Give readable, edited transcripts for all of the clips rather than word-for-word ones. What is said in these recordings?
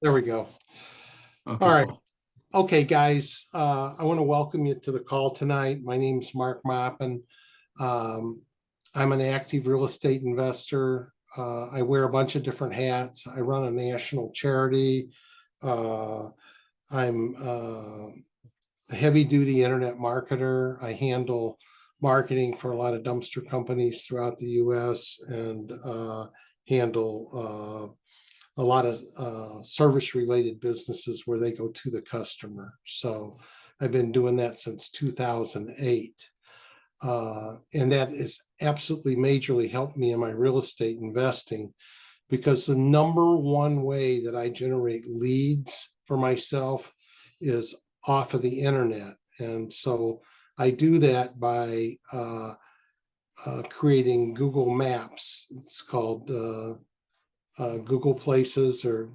There we go. Okay, All right. cool. Okay, guys, I want to welcome you to the call tonight. My name is Mark Maupin. I'm an active real estate investor. I wear a bunch of different hats. I run a national charity. I'm a heavy-duty internet marketer. I handle marketing for a lot of dumpster companies throughout the U.S. and handle a lot of service-related businesses where they go to the customer. So I've been doing that since 2008. And that has absolutely majorly helped me in my real estate investing, because the number one way that I generate leads for myself is off of the internet. And so I do that by creating Google Maps. It's called Google Places. Or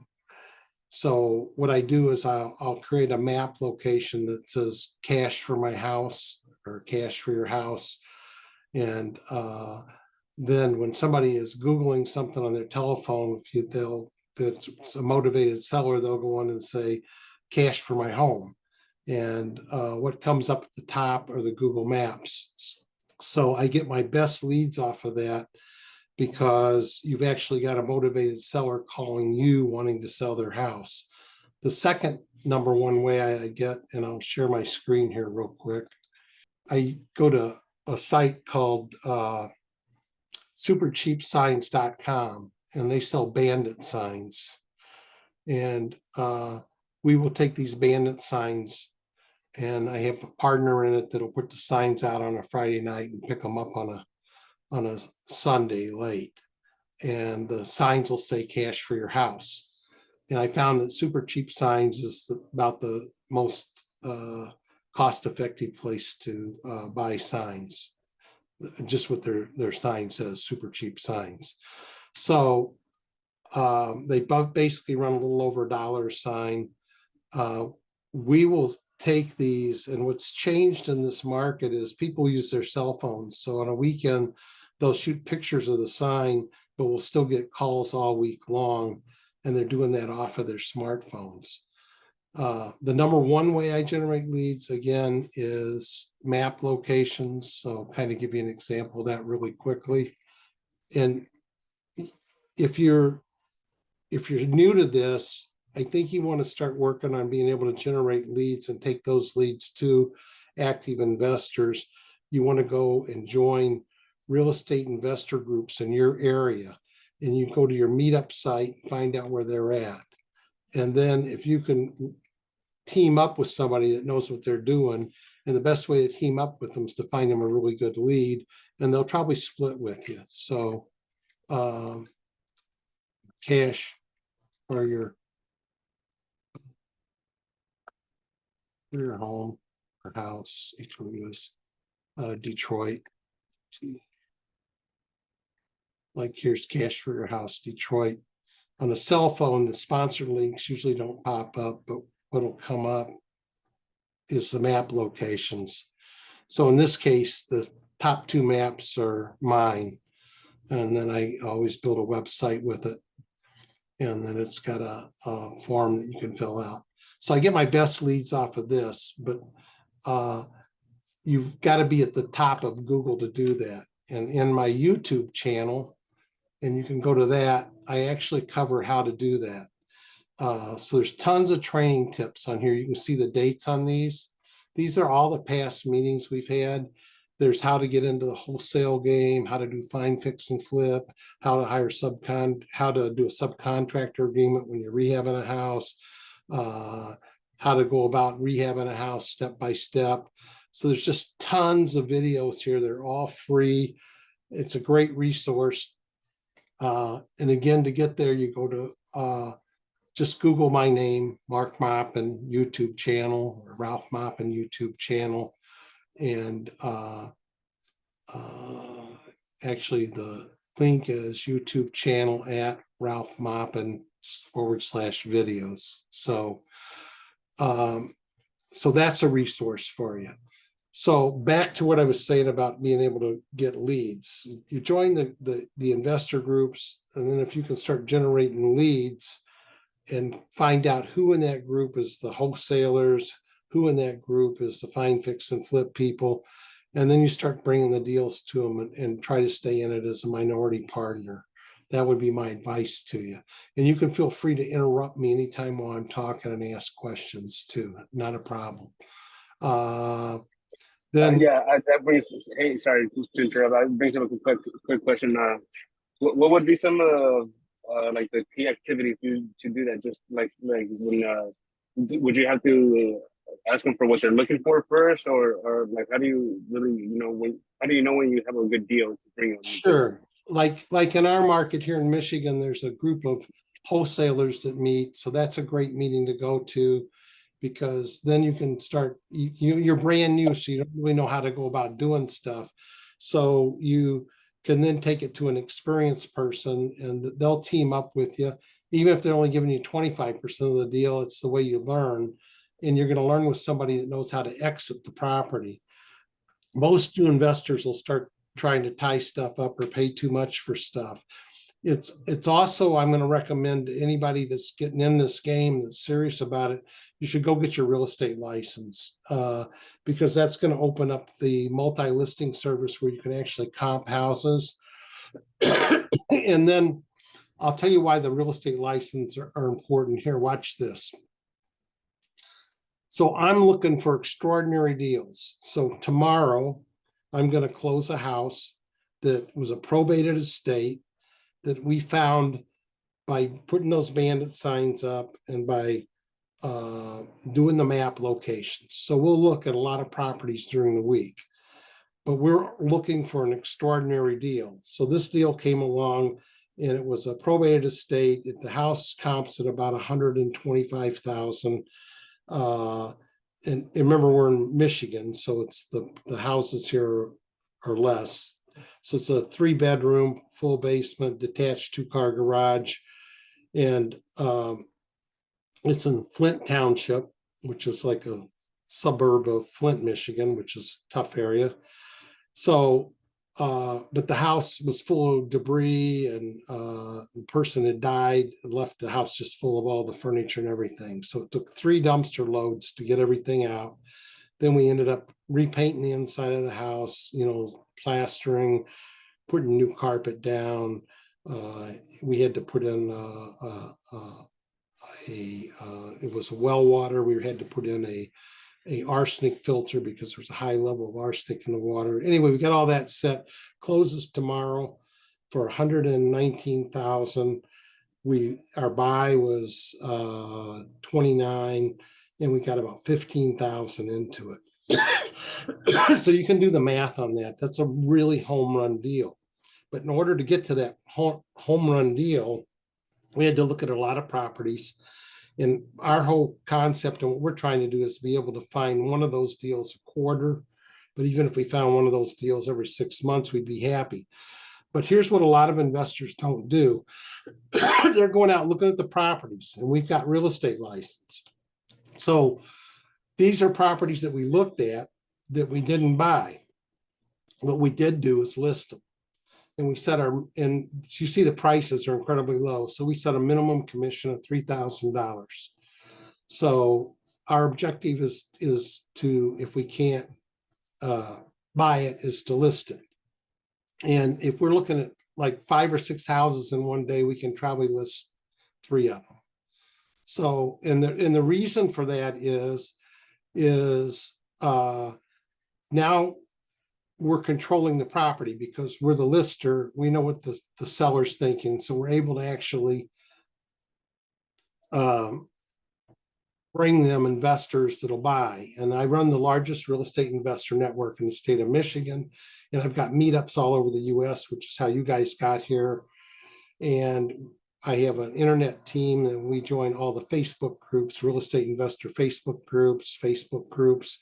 so what I do is I'll create a map location that says cash for my house or cash for your house. And then when somebody is Googling something on their telephone, it's a motivated seller, they'll go on and say cash for my home. And what comes up at the top are the Google Maps. So I get my best leads off of that, because you've actually got a motivated seller calling you wanting to sell their house. The second number one way I get, and I'll share my screen here real quick. I go to a site called supercheapsigns.com, and they sell bandit signs. And we will take these bandit signs, and I have a partner in it that'll put the signs out on a Friday night and pick them up on a Sunday late. And the signs will say cash for your house. And I found that Super Cheap Signs is about the most cost-effective place to buy signs. Just what their sign says, Super Cheap Signs. So they both basically run a little over $1 a sign. We will take these, and what's changed in this market is people use their cell phones. So on a weekend, they'll shoot pictures of the sign, but we'll still get calls all week long, and they're doing that off of their smartphones. The number one way I generate leads, again, is map locations. So I'll kind of give you an example of that really quickly. And if you're new to this, I think you want to start working on being able to generate leads and take those leads to active investors. You want to go and join real estate investor groups in your area, and you go to your meetup site and find out where they're at. And then if you can team up with somebody that knows what they're doing, and the best way to team up with them is to find them a really good lead, and they'll probably split with you. So cash for your home or house, each one is Detroit. Like here's cash for your house, Detroit. On a cell phone, the sponsored links usually don't pop up, but what'll come up is the map locations. So in this case, the top two maps are mine. And then I always build a website with it. And then it's got a form that you can fill out. So I get my best leads off of this, but you've got to be at the top of Google to do that. And in my YouTube channel, and you can go to that, I actually cover how to do that. So there's tons of training tips on here. You can see the dates on these. These are all the past meetings we've had. There's how to get into the wholesale game, how to do find, fix, and flip, how to hire how to do a subcontractor agreement when you're rehabbing a house, how to go about rehabbing a house step by step. So there's just tons of videos here. They're all free. It's a great resource. And again, to get there, you go to just Google my name, Mark Maupin YouTube channel, or Ralph Maupin YouTube channel. And actually the link is YouTube channel at Ralph Maupin /videos. So so that's a resource for you. So back to what I was saying about being able to get leads. You join the investor groups, and then if you can start generating leads, and find out who in that group is the wholesalers, who in that group is the find, fix, and flip people. And then you start bringing the deals to them and try to stay in it as a minority partner. That would be my advice to you. And you can feel free to interrupt me anytime while I'm talking and ask questions too. Not a problem. That brings. Hey, sorry to interrupt. That brings up a quick question. What would be some like the key activity to do that? Just like when would you have to ask them for what they're looking for first, or like how do you really how do you know when you have a good deal to bring them? Sure. Like in our market here in Michigan, there's a group of wholesalers that meet. So that's a great meeting to go to, because then you can start, you're brand new, so you don't really know how to go about doing stuff. So you can then take it to an experienced person and they'll team up with you. Even if they're only giving you 25% of the deal, it's the way you learn. And you're going to learn with somebody that knows how to exit the property. Most new investors will start trying to tie stuff up or pay too much for stuff. It's also, I'm going to recommend to anybody that's getting in this game that's serious about it, you should go get your real estate license, because that's going to open up the multi-listing service where you can actually comp houses. And then I'll tell you why the real estate license are important here. Watch this. So I'm looking for extraordinary deals. So tomorrow I'm going to close a house that was a probated estate that we found by putting those bandit signs up and by doing the map locations. So we'll look at a lot of properties during the week, but we're looking for an extraordinary deal. So this deal came along and it was a probated estate. The house comps at about 125,000. And remember, we're in Michigan, so it's the houses here are less. So it's a 3-bedroom, full basement, detached 2-car garage. And it's in Flint Township, which is like a suburb of Flint, Michigan, which is a tough area. So, but the house was full of debris and the person had died and left the house just full of all the furniture and everything. So it took 3 dumpster loads to get everything out. Then we ended up repainting the inside of the house, plastering, putting new carpet down. We had to put in it was well water. We had to put in a arsenic filter because there's a high level of arsenic in the water. Anyway, we got all that set. Closes tomorrow for 119,000. Our buy was 29, and we got about 15,000 into it. So you can do the math on that. That's a really home run deal. But in order to get to that home run deal, we had to look at a lot of properties. And our whole concept and what we're trying to do is be able to find one of those deals a quarter. But even if we found one of those deals every 6 months, we'd be happy. But here's what a lot of investors don't do. They're going out looking at the properties, and we've got real estate license. So these are properties that we looked at that we didn't buy. What we did do is list them. And we set and you see the prices are incredibly low. So we set a minimum commission of $3,000. So our objective is to, if we can't buy it, is to list it. And if we're looking at like 5 or 6 houses in one day, we can probably list 3 of them. So, and the reason for that is now we're controlling the property because we're the lister. We know what the seller's thinking. So we're able to actually bring them investors that'll buy. And I run the largest real estate investor network in the state of Michigan. And I've got meetups all over the US, which is how you guys got here. And I have an internet team, and we join all the Facebook groups, real estate investor Facebook groups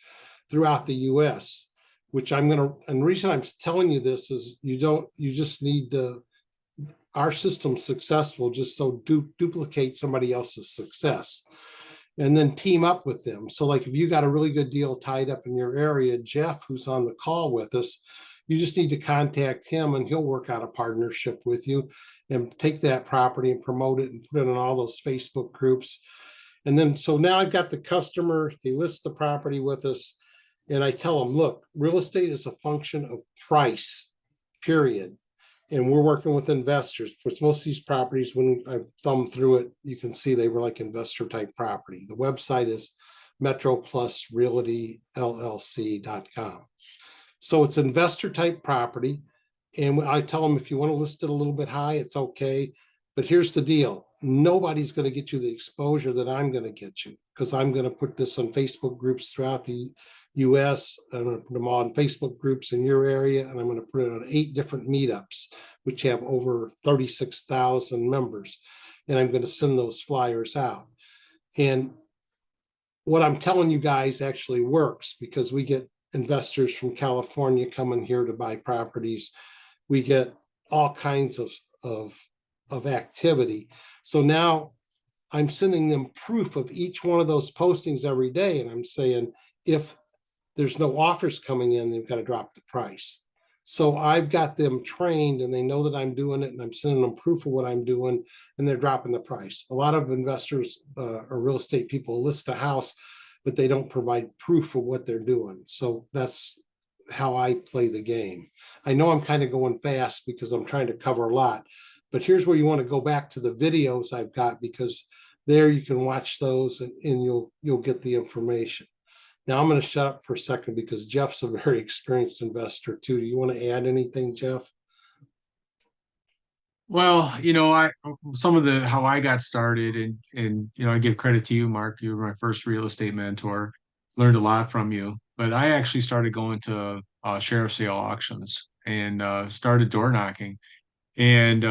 throughout the US, which and the reason I'm telling you this is you just need our system's successful just so duplicate somebody else's success and then team up with them. So like if you got a really good deal tied up in your area, Jeff, who's on the call with us, You just need to contact him and he'll work out a partnership with you and take that property and promote it and put it on all those Facebook groups. And then, so now I've got the customer, they list the property with us, and I tell them, look, real estate is a function of price, period. And we're working with investors, which most of these properties, when I thumb through it, you can see they were like investor type property. The website is metroplusrealtyllc.com. So it's investor type property. And I tell them, if you want to list it a little bit high, it's okay. But here's the deal. Nobody's going to get you the exposure that I'm going to get you, because I'm going to put this on Facebook groups throughout the US. I'm going to put them on Facebook groups in your area, and I'm going to put it on 8 different meetups, which have over 36,000 members. And I'm going to send those flyers out. And what I'm telling you guys actually works, because we get investors from California coming here to buy properties. We get all kinds of activity. So now I'm sending them proof of each one of those postings every day. And I'm saying, if there's no offers coming in, they've got to drop the price. So I've got them trained and they know that I'm doing it, and I'm sending them proof of what I'm doing, and they're dropping the price. A lot of investors or real estate people list a house, but they don't provide proof of what they're doing. So that's how I play the game. I know I'm kind of going fast because I'm trying to cover a lot, but here's where you want to go back to the videos I've got, because there you can watch those and you'll get the information. Now I'm going to shut up for a second because Jeff's a very experienced investor too. Do you want to add anything, Jeff? Well, some of the how I got started, and I give credit to you, Mark. You were my first real estate mentor. Learned a lot from you. But I actually started going to sheriff sale auctions and started door knocking, and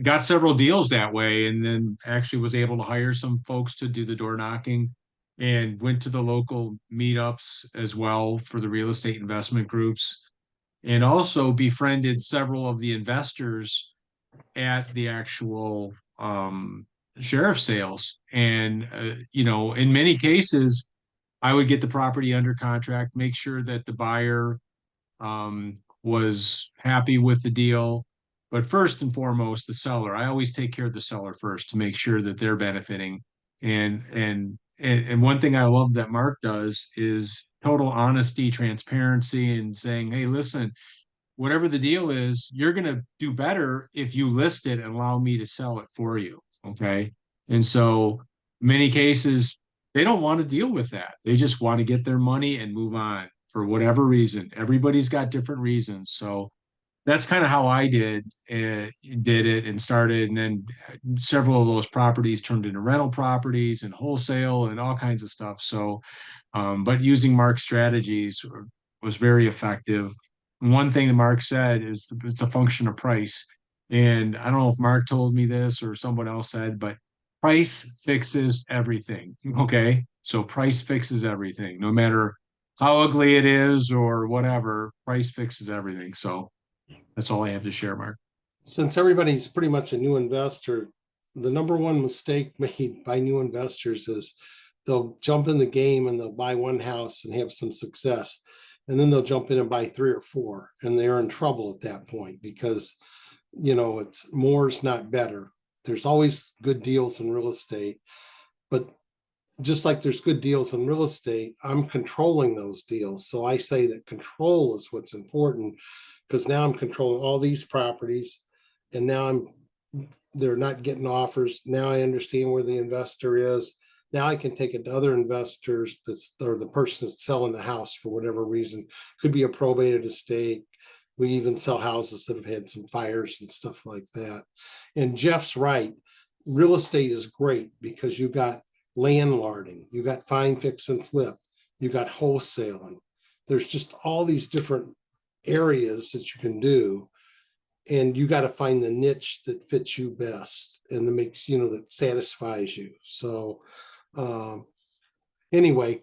got several deals that way. And then actually was able to hire some folks to do the door knocking, and went to the local meetups as well for the real estate investment groups, and also befriended several of the investors at the actual sheriff sales. And in many cases, I would get the property under contract, make sure that the buyer was happy with the deal. But first and foremost, the seller. I always take care of the seller first to make sure that they're benefiting. And one thing I love that Mark does is total honesty, transparency, and saying, hey, listen, whatever the deal is, you're going to do better if you list it and allow me to sell it for you. Okay. And so many cases, they don't want to deal with that. They just want to get their money and move on for whatever reason. Everybody's got different reasons. So that's kind of how I did it and started. And then several of those properties turned into rental properties and wholesale and all kinds of stuff. So, but using Mark's strategies was very effective. One thing that Mark said is it's a function of price. And I don't know if Mark told me this or someone else said, but price fixes everything. Okay. So price fixes everything, no matter how ugly it is or whatever, price fixes everything. So that's all I have to share, Mark. Since everybody's pretty much a new investor, the number one mistake made by new investors is they'll jump in the game and they'll buy one house and have some success. And then they'll jump in and buy 3 or 4, and they're in trouble at that point, because, it's more is not better. There's always good deals in real estate, but just like there's good deals in real estate, I'm controlling those deals. So I say that control is what's important, because now I'm controlling all these properties, and now they're not getting offers. Now I understand where the investor is. Now I can take it to other investors or the person that's selling the house for whatever reason. Could be a probated estate. We even sell houses that have had some fires and stuff like that. And Jeff's right. Real estate is great because you got landlording, you got find, fix, and flip, you got wholesaling. There's just all these different areas that you can do. And you got to find the niche that fits you best and that makes, that satisfies you. So anyway,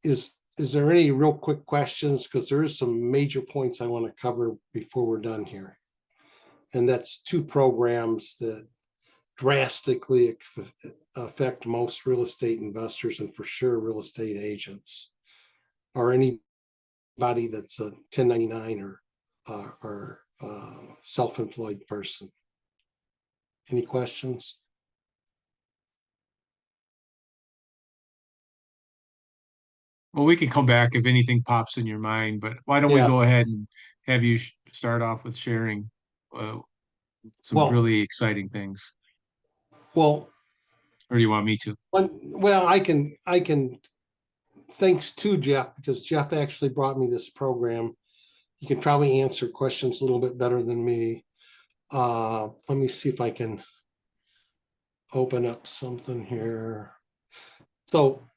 is there any real quick questions? Because there is some major points I want to cover before we're done here. And that's 2 programs that drastically affect most real estate investors, and for sure real estate agents. Or any anybody that's a 1099 or self-employed person. Any questions? Well, we can come back if anything pops in your mind, but why don't we Yeah. go ahead and have you start off with sharing uh, some Well, really exciting things, well, or do you want me to? well, I can, thanks to Jeff, because Jeff actually brought me this program. He can probably answer questions a little bit better than me. Let me see if I can open up something here. So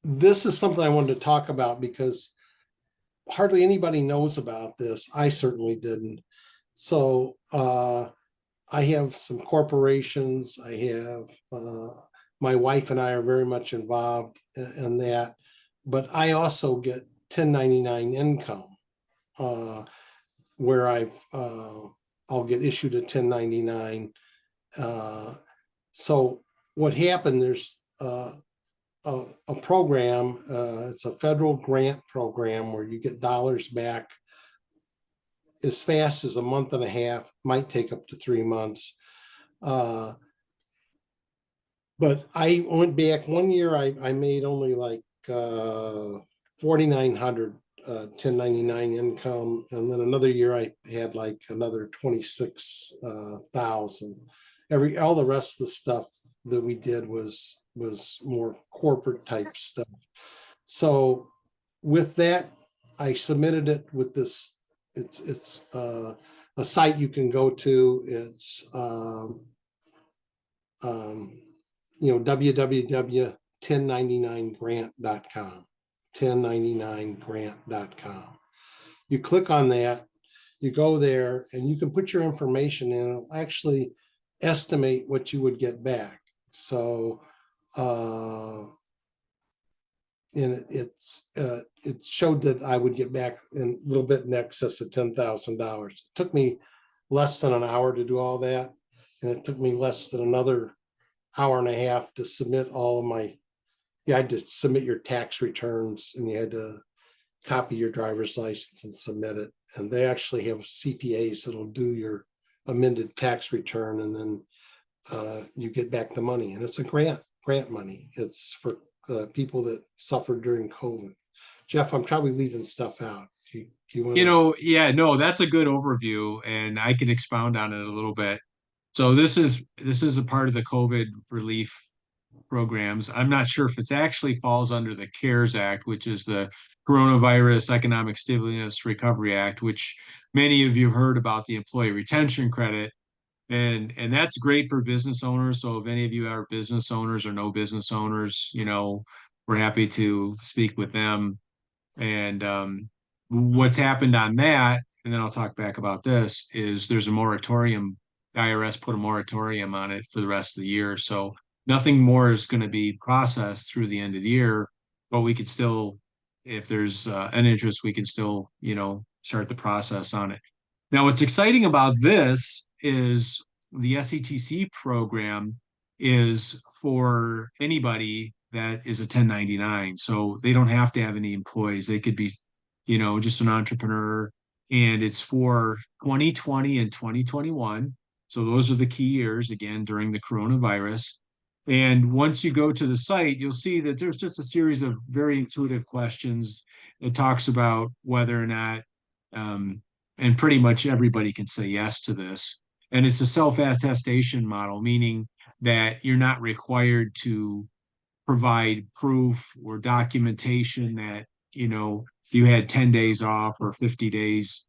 this is something I wanted to talk about because hardly anybody knows about this. I certainly didn't. So I have some corporations. I have my wife and I are very much involved in that, but I also get 1099 income where I'll get issued a 1099. So what happened? There's a program. It's a federal grant program where you get dollars back as fast as a month and a half. Might take up to 3 months. But I went back 1 year. I made only like 4,900 1099 income, and then another year I had like another 26,000. All the rest of the stuff that we did was more corporate type stuff. So with that, I submitted it with this. It's a site you can go to. It's www.1099grant.com, 1099grant.com. You click on that, you go there, and you can put your information in. It'll actually estimate what you would get back. So, and it showed that I would get back in a little bit in excess of $10,000. It took me less than an hour to do all that, and it took me less than another hour and a half to submit all of my. You had to submit your tax returns, and you had to copy your driver's license and submit it. And they actually have CPAs that'll do your amended tax return, and then you get back the money. And it's a grant money. It's for people that suffered during COVID. Jeff, I'm probably leaving stuff out. Do you want to? Yeah, no, that's a good overview, and I can expound on it a little bit. So this is a part of the COVID relief programs. I'm not sure if it actually falls under the CARES Act, which is the Coronavirus Economic Stimulus Recovery Act, which many of you heard about, the employee retention credit. And that's great for business owners. So if any of you are business owners or no business owners, we're happy to speak with them. And what's happened on that, and then I'll talk back about this, is there's a moratorium. The IRS put a moratorium on it for the rest of the year. So nothing more is going to be processed through the end of the year, but we could still, if there's an interest, we can still, start the process on it. Now, what's exciting about this is the SETC program is for anybody that is a 1099. So they don't have to have any employees. They could be, just an entrepreneur. And it's for 2020 and 2021. So those are the key years, again, during the coronavirus. And once you go to the site, you'll see that there's just a series of very intuitive questions. It talks about whether or not, and pretty much everybody can say yes to this. And it's a self-attestation model, meaning that you're not required to provide proof or documentation that, you had 10 days off or 50 days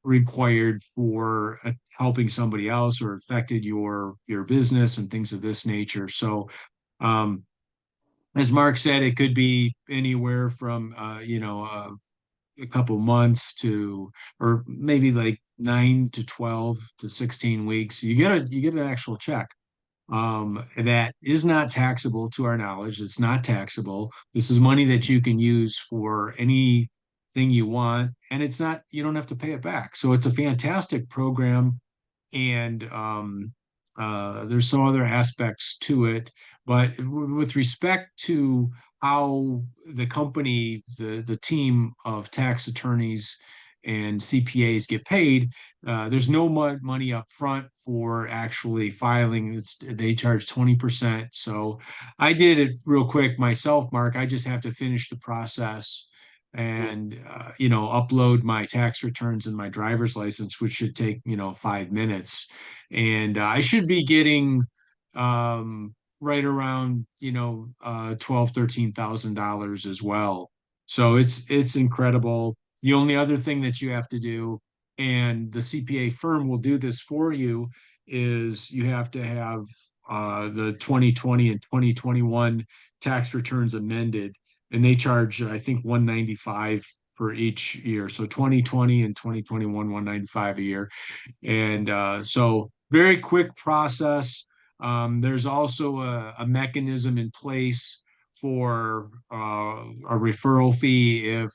required for helping somebody else or affected your business and things of this nature. So, as Mark said, it could be anywhere from, a couple months to, or maybe like 9 to 12 to 16 weeks. You get an actual check. That is not taxable to our knowledge. It's not taxable. This is money that you can use for anything you want, and you don't have to pay it back. So it's a fantastic program. And there's some other aspects to it, but with respect to how the company, the team of tax attorneys and CPAs get paid. There's no money up front for actually filing. They charge 20%. So I did it real quick myself, Mark. I just have to finish the process and upload my tax returns and my driver's license, which should take 5 minutes. And I should be getting right around $12,000-13,000 as well. So it's incredible. The only other thing that you have to do, and the CPA firm will do this for you, is you have to have the 2020 and 2021 tax returns amended, and they charge, I think, $195 for each year. So 2020 and 2021, $195 a year. And so very quick process. There's also a mechanism in place for a referral fee if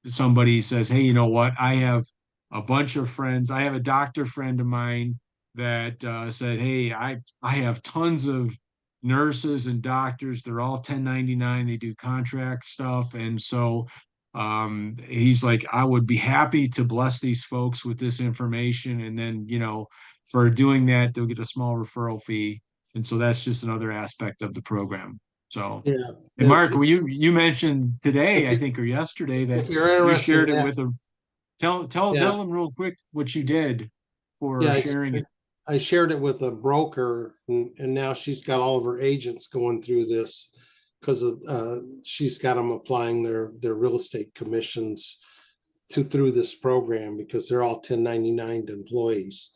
somebody says, hey, you know what, I have a bunch of friends. I have a doctor friend of mine that said, hey, I have tons of nurses and doctors. They're all 1099. They do contract stuff. And so he's like, I would be happy to bless these folks with this information. And then, for doing that, they'll get a small referral fee. And so that's just another aspect of the program. So, Yeah. and Mark, you mentioned today, I think, or yesterday, If that you're you interested shared in it that, with a tell yeah, them real quick what you did for yeah, sharing it. I shared it with a broker, and now she's got all of her agents going through this because of she's got them applying their real estate commissions through this program because they're all 1099 employees.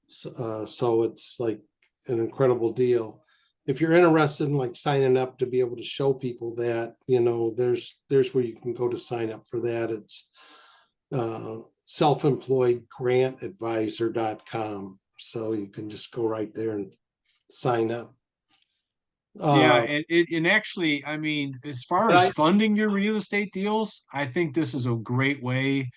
So it's like an incredible deal. If you're interested in like signing up to be able to show people that, there's where you can go to sign up for that. It's self-employedgrantadvisor.com. So you can just go right there and sign up. Yeah, and actually, I mean, as far as funding your real estate deals, I think this is a great way.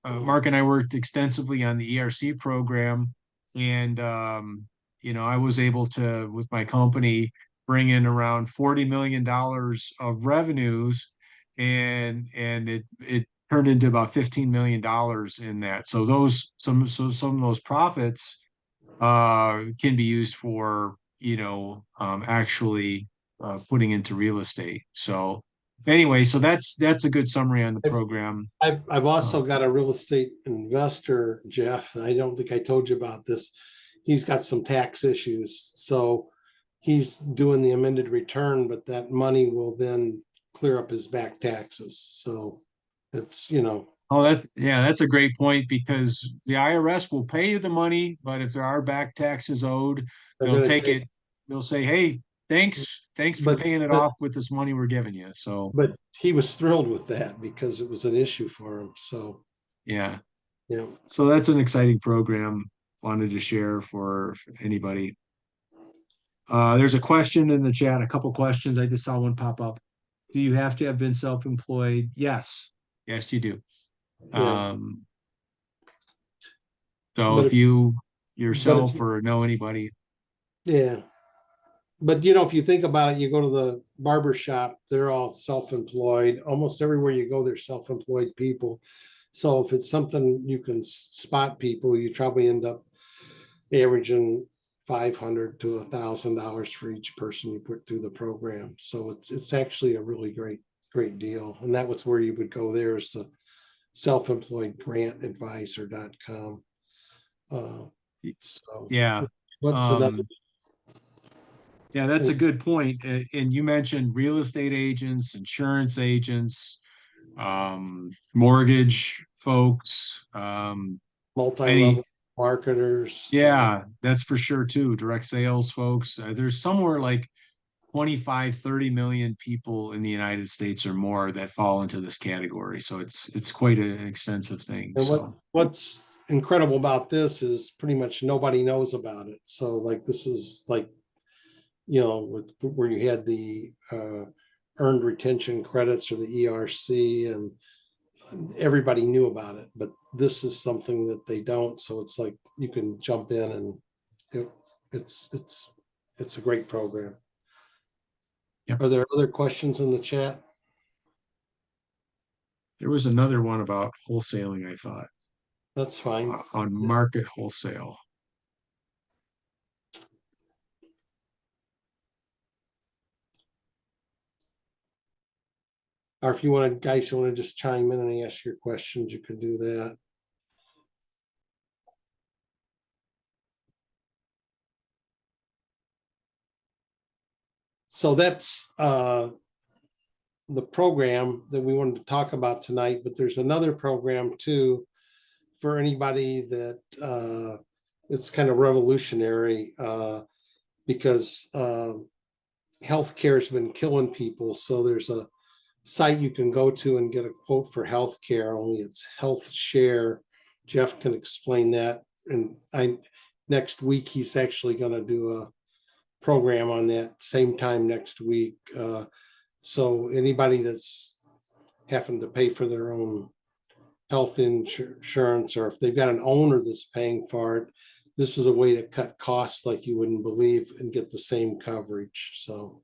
Mark and I worked extensively on the ERC program, and I was able to, with my company, bring in around $40 million of revenues, and it turned into about $15 million in that. So some of those profits can be used for actually putting into real estate. So anyway, so that's a good summary on the program. I've also got a real estate investor, Jeff. I don't think I told you about this. He's got some tax issues, so he's doing the amended return, but that money will then clear up his back taxes. So it's Oh, that's a great point, because the IRS will pay you the money, but if there are back taxes owed, they'll take it. They'll say, hey, thanks for paying it off with this money we're giving you. So, but he was thrilled with that because it was an issue for him. So yeah. yeah. So that's an exciting program. Wanted to share for anybody. There's a question in the chat, a couple questions. I just saw one pop up. Do you have to have been self-employed? Yes. Yes, you do. Yeah. So if you yourself or know anybody. Yeah. But if you think about it, you go to the barber shop, they're all self-employed. Almost everywhere you go, there's self-employed people. So if it's something you can spot people, you probably end up averaging $500 to $1,000 for each person you put through the program. So it's actually a really great deal. And that was where you would go there, is the self-employedgrantadvisor.com. So yeah. what's another? Yeah, that's a good point. And you mentioned real estate agents, insurance agents, mortgage folks, Multi-level marketers. Yeah, that's for sure too. Direct sales folks. There's somewhere like 25, 30 million people in the United States or more that fall into this category. So it's quite an extensive thing. And So what's incredible about this is pretty much nobody knows about it. So like this is like, where you had the earned retention credits or the ERC, and everybody knew about it, but this is something that they don't. So it's like you can jump in, and it's a great program. Are there other questions in the chat? There was another one about wholesaling, I thought, That's fine. on market wholesale. Or if you want to, guys, you want to just chime in and ask your questions, you could do that. So that's the program that we wanted to talk about tonight, but there's another program too for anybody that it's kind of revolutionary because healthcare has been killing people. So there's a site you can go to and get a quote for healthcare, only it's Health Share. Jeff can explain that. And next week, he's actually going to do a program on that same time next week. So anybody that's having to pay for their own health insurance, or if they've got an owner that's paying for it, this is a way to cut costs like you wouldn't believe and get the same coverage. So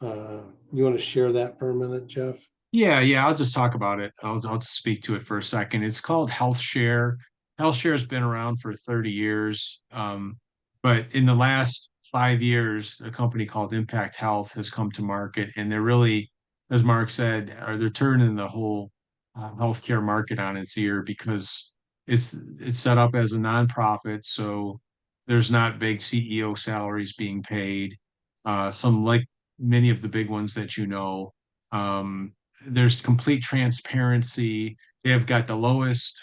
you want to share that for a minute, Jeff? Yeah, I'll just talk about it. I'll just speak to it for a second. It's called Health Share. Health Share has been around for 30 years. But in the last 5 years, a company called Impact Health has come to market, and they're really, as Mark said, they're turning the whole healthcare market on its ear because it's set up as a nonprofit, so there's not big CEO salaries being paid. Some like many of the big ones that you know. There's complete transparency. They have got the lowest,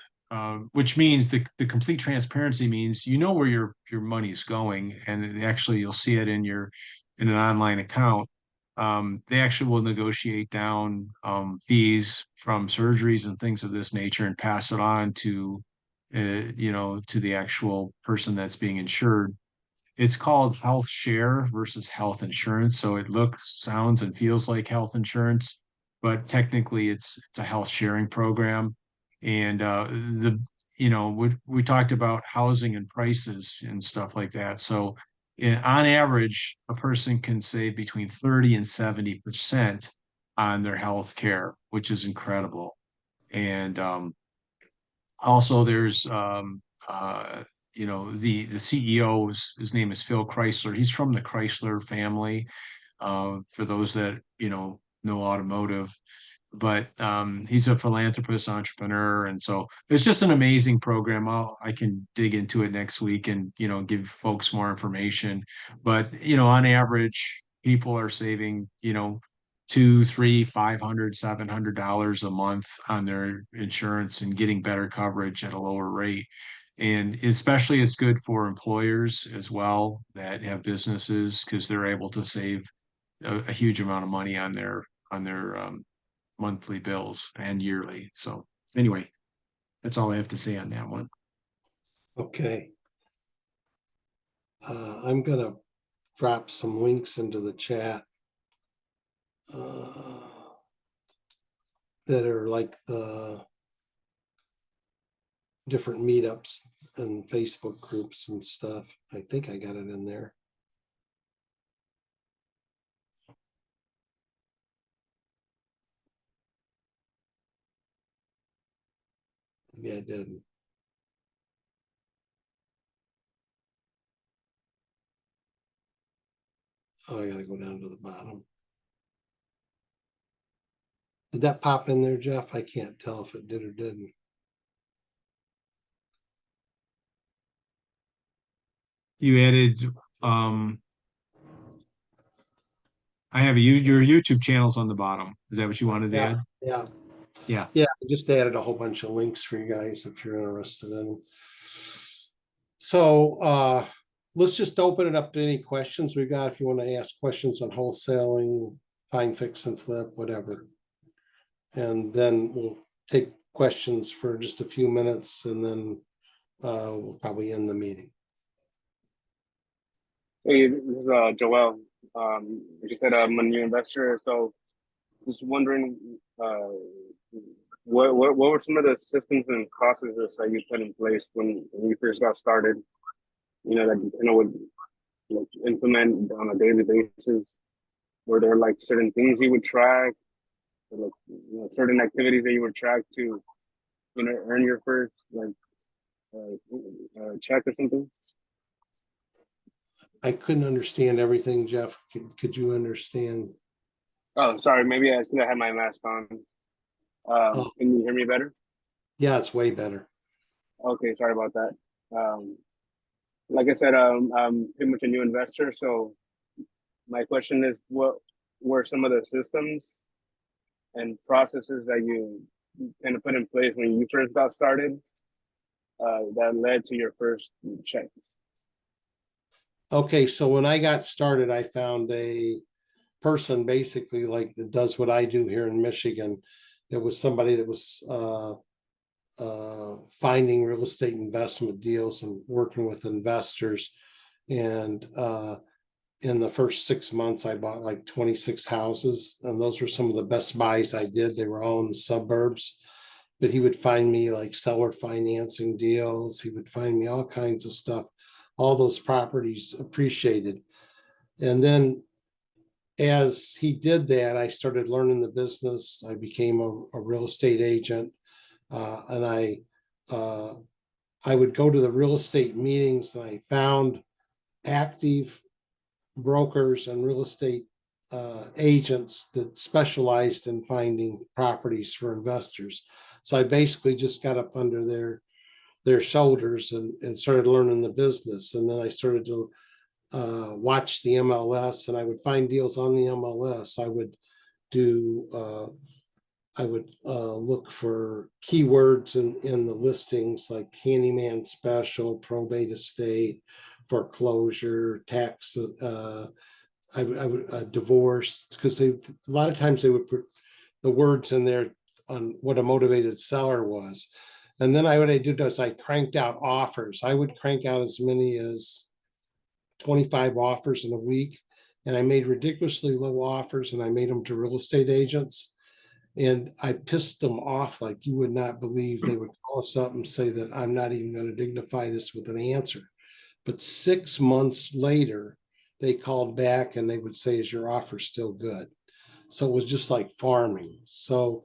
which means the complete transparency means you know where your money's going, and actually you'll see it in an online account. They actually will negotiate down fees from surgeries and things of this nature and pass it on to to the actual person that's being insured. It's called health share versus health insurance. So it looks, sounds, and feels like health insurance, but technically it's a health sharing program. And we talked about housing and prices and stuff like that. So on average, a person can save between 30 and 70% on their health care, which is incredible. And also there's the CEO, his name is Phil Chrysler. He's from the Chrysler family. For those that know automotive, but he's a philanthropist, entrepreneur, and so it's just an amazing program. I can dig into it next week and give folks more information. But on average, people are saving two, three, $500, $700 a month on their insurance and getting better coverage at a lower rate. And especially it's good for employers as well that have businesses because they're able to save a huge amount of money on their monthly bills and yearly. So anyway, that's all I have to say on that one. Okay. I'm going to drop some links into the chat that are like the different meetups and Facebook groups and stuff. I think I got it in there. Maybe I didn't. Oh, I gotta go down to the bottom. Did that pop in there, Jeff? I can't tell if it did or didn't. You added I have your YouTube channels on the bottom. Is that what you wanted to add? Yeah. Yeah. Yeah, I just added a whole bunch of links for you guys if you're interested in them. So let's just open it up to any questions we got. If you want to ask questions on wholesaling, find, fix, and flip, whatever. And then we'll take questions for just a few minutes and then we'll probably end the meeting. Hey, this is Joel. Like I said, I'm a new investor, so just wondering, what were some of the systems and processes that you put in place when you first got started? That you would implement on a daily basis. were there like certain things you would track, or like certain activities that you would track to earn your first check or something? I couldn't understand everything, Jeff. Could you understand? Oh, sorry. Maybe I should have had my mask on. Oh, Can you hear me better? yeah, it's way better. Okay, sorry about that. Like I said, I'm pretty much a new investor, so my question is, what were some of the systems and processes that you kind of put in place when you first got started that led to your first check? Okay, so when I got started, I found a person basically like that does what I do here in Michigan. It was somebody that was finding real estate investment deals and working with investors. And in the first 6 months, I bought like 26 houses, and those were some of the best buys I did. They were all in the suburbs, but he would find me like seller financing deals. He would find me all kinds of stuff. All those properties appreciated. And then as he did that, I started learning the business. I became a real estate agent, and I would go to the real estate meetings, and I found active brokers and real estate agents that specialized in finding properties for investors. So I basically just got up under their shoulders and started learning the business. And then I started to watch the MLS, and I would find deals on the MLS. I would do look for keywords in the listings like handyman special, probate estate, foreclosure, tax, I would divorce, because a lot of times they would put the words in there on what a motivated seller was. And then what I did was I cranked out offers. I would crank out as many as 25 offers in a week, and I made ridiculously low offers, and I made them to real estate agents. And I pissed them off like you would not believe. They would call us up and say that I'm not even going to dignify this with an answer. But 6 months later, they called back and they would say, is your offer still good? So it was just like farming. So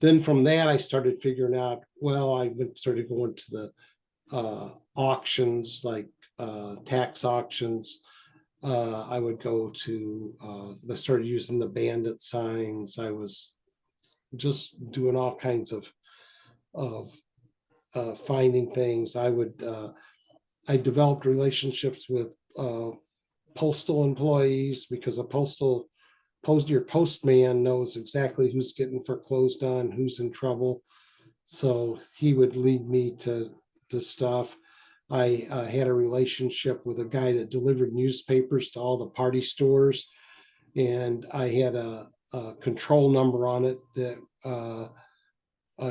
then from that, I started figuring out, well, I started going to the auctions, like tax auctions. I would go to, I started using the bandit signs. I was just doing all kinds of finding things. I developed relationships with postal employees, because your postman knows exactly who's getting foreclosed on, who's in trouble. So he would lead me to stuff. I had a relationship with a guy that delivered newspapers to all the party stores, and I had a control number on it that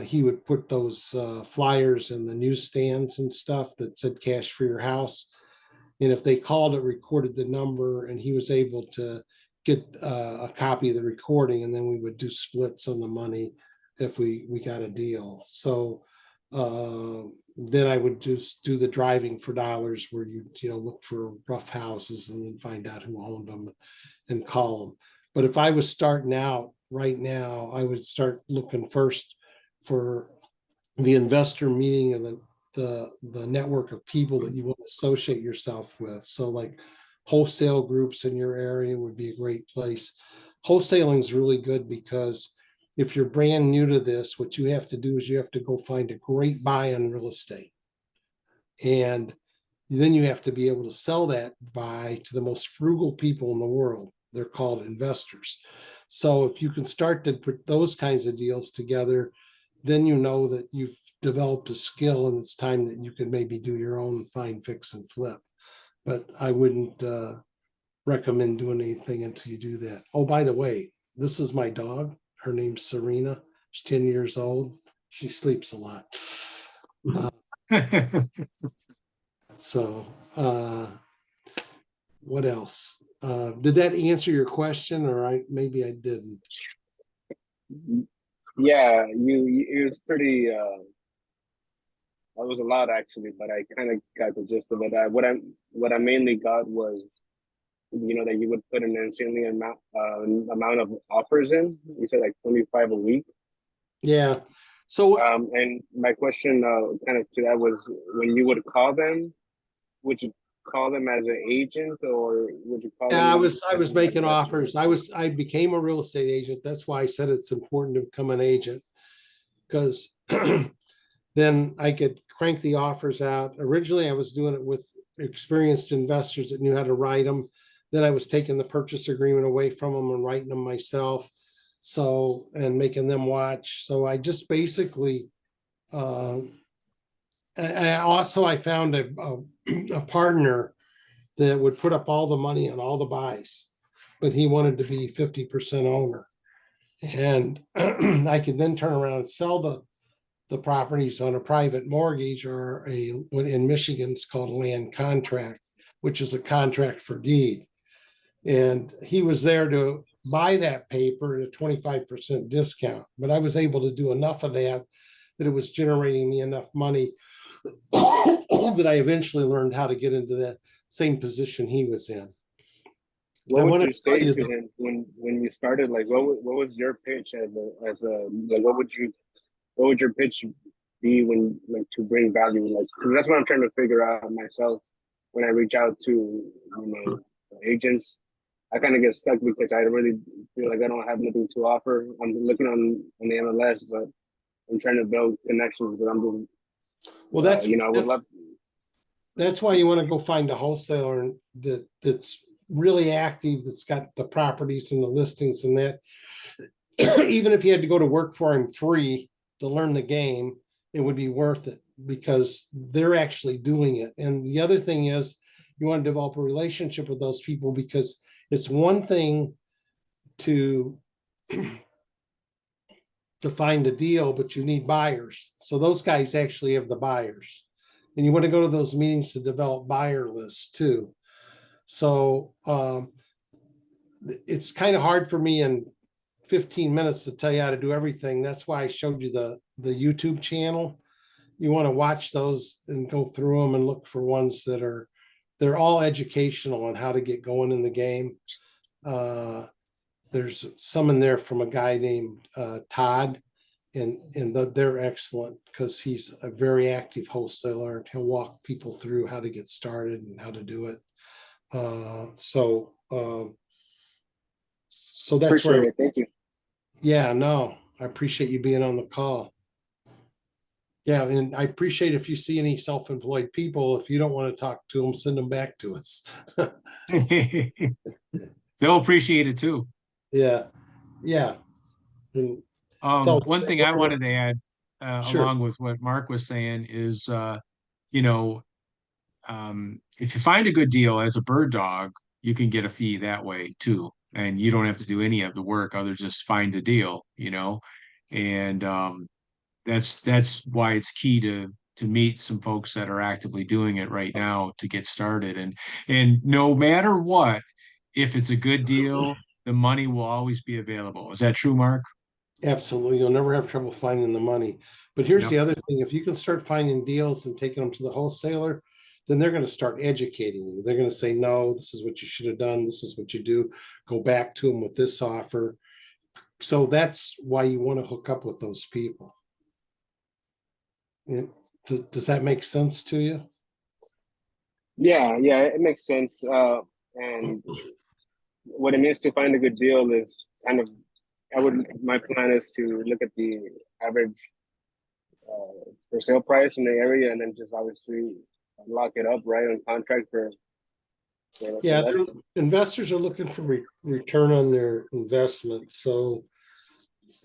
he would put those flyers in the newsstands and stuff that said cash for your house. And if they called, it recorded the number, and he was able to get a copy of the recording, and then we would do splits on the money if we got a deal. So then I would just do the driving for dollars, where you look for rough houses and then find out who owned them and call them. But if I was starting out right now, I would start looking first for the investor meeting and the network of people that you want to associate yourself with. So like wholesale groups in your area would be a great place. Wholesaling is really good, because if you're brand new to this, what you have to do is you have to go find a great buy on real estate. And then you have to be able to sell that buy to the most frugal people in the world. They're called investors. So if you can start to put those kinds of deals together, then you know that you've developed a skill, and it's time that you could maybe do your own find, fix, and flip. But I wouldn't recommend doing anything until you do that. Oh, by the way, this is my dog. Her name's Serena. She's 10 years old. She sleeps a lot. So what else? Did that answer your question, or maybe I didn't? Yeah, it was pretty. It was a lot actually, but I kind of got the gist of it. What I mainly got was that you would put an insanely amount of offers in. You said like 25 a week. Yeah. So And my question, kind of to that was, when you would call them, would you call them as an agent, or would you call them? yeah, I as was an making investor? offers. I became a real estate agent. That's why I said it's important to become an agent, because then I could crank the offers out. Originally, I was doing it with experienced investors that knew how to write them. Then I was taking the purchase agreement away from them and writing them myself. So, and making them watch. So I just basically, uh, I found a partner that would put up all the money on all the buys, but he wanted to be 50% owner. And I could then turn around and sell the properties on a private mortgage, or what in Michigan is called a land contract, which is a contract for deed. And he was there to buy that paper at a 25% discount. But I was able to do enough of that it was generating me enough money that I eventually learned how to get into that same position he was in. What I would want you to tell say you to him when you started? Like, what was your pitch as a like? What would your pitch be when, like, to bring value? Like, 'cause that's what I'm trying to figure out myself when I reach out to, agents. I kind of get stuck because I really feel like I don't have anything to offer. I'm looking on the MLS, but I'm trying to build connections. But I'm doing, well, I would love. that's why you want to go find a wholesaler that's really active, that's got the properties and the listings and that. Even if you had to go to work for him free to learn the game, it would be worth it, because they're actually doing it. And the other thing is, you want to develop a relationship with those people, because it's one thing to find a deal, but you need buyers. So those guys actually have the buyers, and you want to go to those meetings to develop buyer lists too. So it's kind of hard for me in 15 minutes to tell you how to do everything. That's why I showed you the YouTube channel. You want to watch those and go through them and look for ones they're all educational on how to get going in the game. There's some in there from a guy named Todd, and they're excellent, because he's a very active wholesaler, and he'll walk people through how to get started and how to do it. So that's Appreciate where, it. Thank you. yeah, no, I appreciate you being on the call. Yeah, and I appreciate if you see any self-employed people, if you don't want to talk to them, send them back to us. They'll appreciate it too. Yeah, yeah. And One thing I wanted to add, sure. along with what Mark was saying, is, you know, if you find a good deal as a bird dog, you can get a fee that way too. And you don't have to do any of the work other just find the deal. And that's why it's key to meet some folks that are actively doing it right now to get started. And no matter what, if it's a good deal, the money will always be available. Is that true, Mark? Absolutely. You'll never have trouble finding the money. But here's Yep. the other thing. If you can start finding deals and taking them to the wholesaler, then they're going to start educating you. They're going to say, no, this is what you should have done. This is what you do. Go back to them with this offer. So that's why you want to hook up with those people. Does that make sense to you? Yeah, it makes sense. And what it means to find a good deal is kind of, my plan is to look at the average for sale price in the area, and then just obviously lock it up right on contract for Yeah, less. investors are looking for return on their investment. So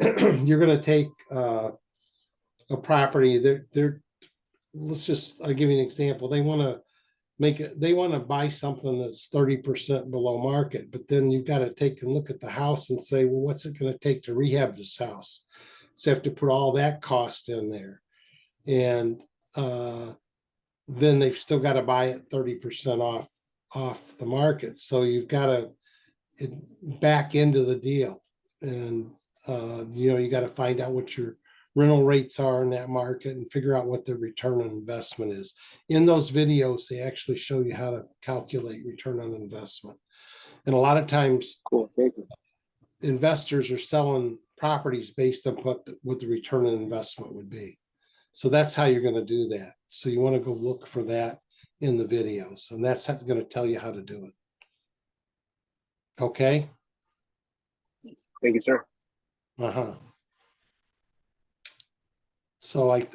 you're going to take a property. I'll give you an example. They want to buy something that's 30% below market, but then you've got to take a look at the house and say, well, what's it going to take to rehab this house? So you have to put all that cost in there. And then they've still got to buy it 30% off the market. So you've got to back into the deal. And you got to find out what your rental rates are in that market and figure out what the return on investment is. In those videos, they actually show you how to calculate return on investment. And a lot of times Cool. Thank you. investors are selling properties based on what the return on investment would be. So that's how you're going to do that. So you want to go look for that in the videos, and that's going to tell you how to do it. Okay. Thank you, sir. Uh-huh. So I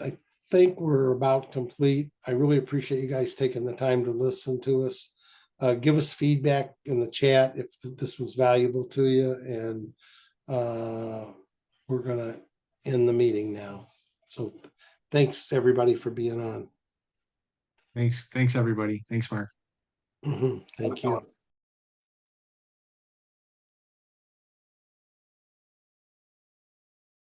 think we're about complete. I really appreciate you guys taking the time to listen to us. Give us feedback in the chat if this was valuable to you, and we're gonna end the meeting now. So thanks everybody for being on. Thanks, everybody. Thanks, Mark. Thank you.